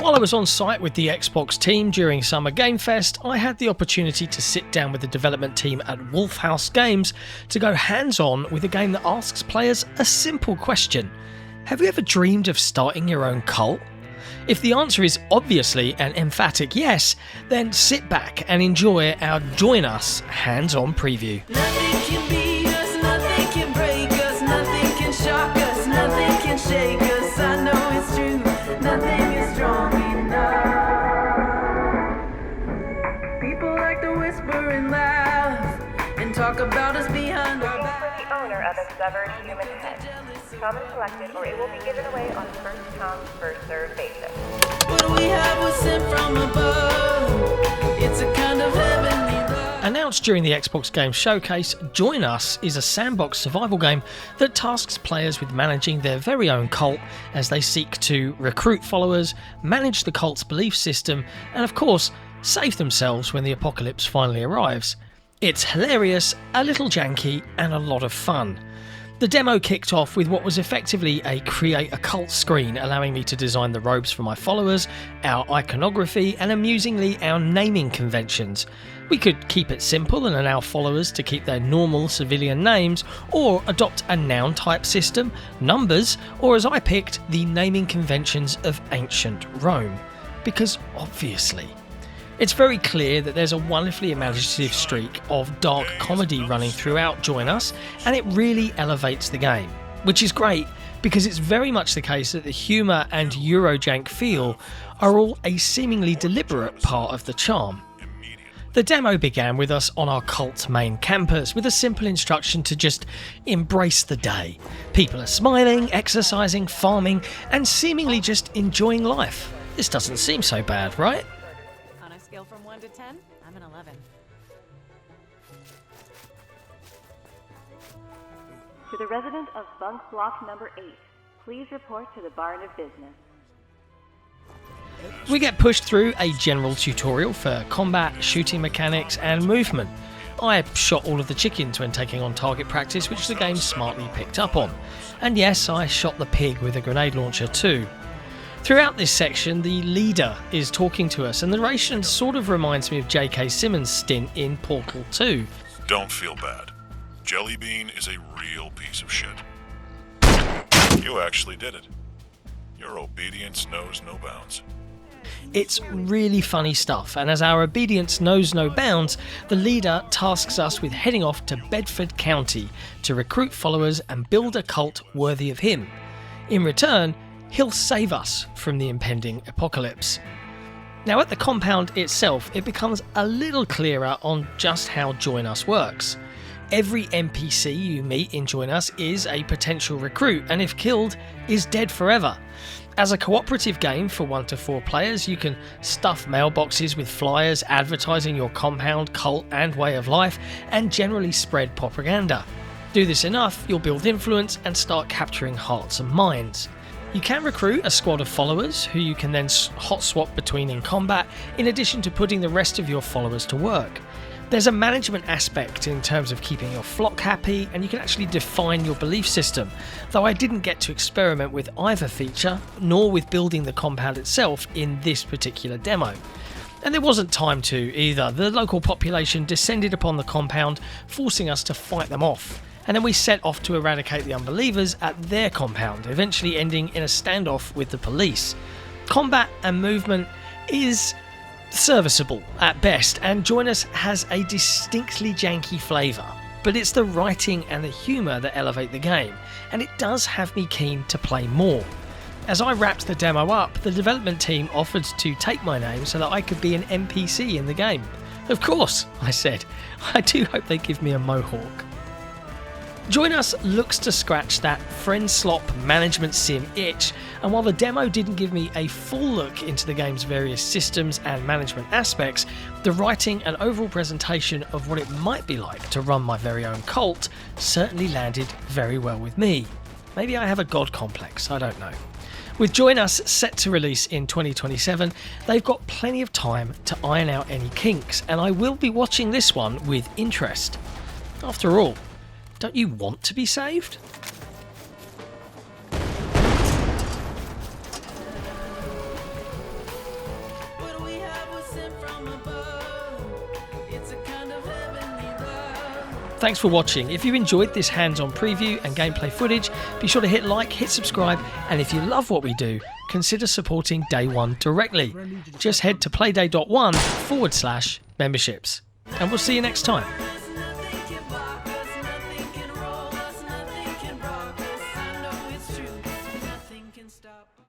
While I was on site with the Xbox team during Summer Game Fest, I had the opportunity to sit down with the development team at Wolf House Games to go hands-on with a game that asks players a simple question. Have you ever dreamed of starting your own cult? If the answer is obviously an emphatic yes, then sit back and enjoy our Join Us hands-on preview. Nothing can beat us, nothing can break us, nothing can shock us, nothing can shake us. I know it's true, nothing is strong enough. People like to whisper and laugh and talk about us behind our back. For the owner of a severed human head, come and collect it or it will be given away on a first-come, first-served basis. What we have was sent from above. It's a kind of heavenly love. Announced during the Xbox Game Showcase, Join Us is a sandbox survival game that tasks players with managing their very own cult as they seek to recruit followers, manage the cult's belief system, and of course, save themselves when the apocalypse finally arrives. It's hilarious, a little janky, and a lot of fun. The demo kicked off with what was effectively a create a cult screen, allowing me to design the robes for my followers, our iconography, and amusingly our naming conventions. We could keep it simple and allow followers to keep their normal civilian names, or adopt a noun type system, numbers, or as I picked, the naming conventions of ancient Rome. Because obviously. It's very clear that there's a wonderfully imaginative streak of dark comedy running throughout Join Us, and it really elevates the game, which is great because it's very much the case that the humour and Eurojank feel are all a seemingly deliberate part of the charm. The demo began with us on our cult main campus with a simple instruction to just embrace the day. People are smiling, exercising, farming, and seemingly just enjoying life. This doesn't seem so bad, right? On a scale from 1 to 10, I'm an 11. To the resident of bunk block number 8, please report to the barn of business. We get pushed through a general tutorial for combat, shooting mechanics, and movement. I shot all of the chickens when taking on target practice, which the game smartly picked up on. And yes, I shot the pig with a grenade launcher too. Throughout this section, the leader is talking to us, and the narration sort of reminds me of J.K. Simmons' stint in Portal 2. Don't feel bad. Jellybean is a real piece of shit. You actually did it. Your obedience knows no bounds. It's really funny stuff, and as our obedience knows no bounds, the leader tasks us with heading off to Bedford County to recruit followers and build a cult worthy of him. In return, he'll save us from the impending apocalypse. Now at the compound itself, it becomes a little clearer on just how Join Us works. Every NPC you meet in Join Us is a potential recruit, and if killed, is dead forever. As a cooperative game for 1 to 4 players, you can stuff mailboxes with flyers advertising your compound, cult, and way of life, and generally spread propaganda. Do this enough, you'll build influence and start capturing hearts and minds. You can recruit a squad of followers who you can then hot swap between in combat, in addition to putting the rest of your followers to work. There's a management aspect in terms of keeping your flock happy, and you can actually define your belief system, though I didn't get to experiment with either feature, nor with building the compound itself in this particular demo. And there wasn't time to either. The local population descended upon the compound, forcing us to fight them off. And then we set off to eradicate the unbelievers at their compound, eventually ending in a standoff with the police. Combat and movement is serviceable at best, and Join Us has a distinctly janky flavour, but it's the writing and the humour that elevate the game, and it does have me keen to play more. As I wrapped the demo up, the development team offered to take my name so that I could be an NPC in the game. Of course, I said. I do hope they give me a mohawk. Join Us looks to scratch that friend slop management sim itch, and while the demo didn't give me a full look into the game's various systems and management aspects, the writing and overall presentation of what it might be like to run my very own cult certainly landed very well with me. Maybe I have a god complex, I don't know. With Join Us set to release in 2027, they've got plenty of time to iron out any kinks, and I will be watching this one with interest. After all, don't you want to be saved? from above. It's a kind of heavenly love. Thanks for watching. If you enjoyed this hands-on preview and gameplay footage, be sure to hit like, hit subscribe, and if you love what we do, consider supporting DayOne directly. Just head to playday.one/memberships. And we'll see you next time.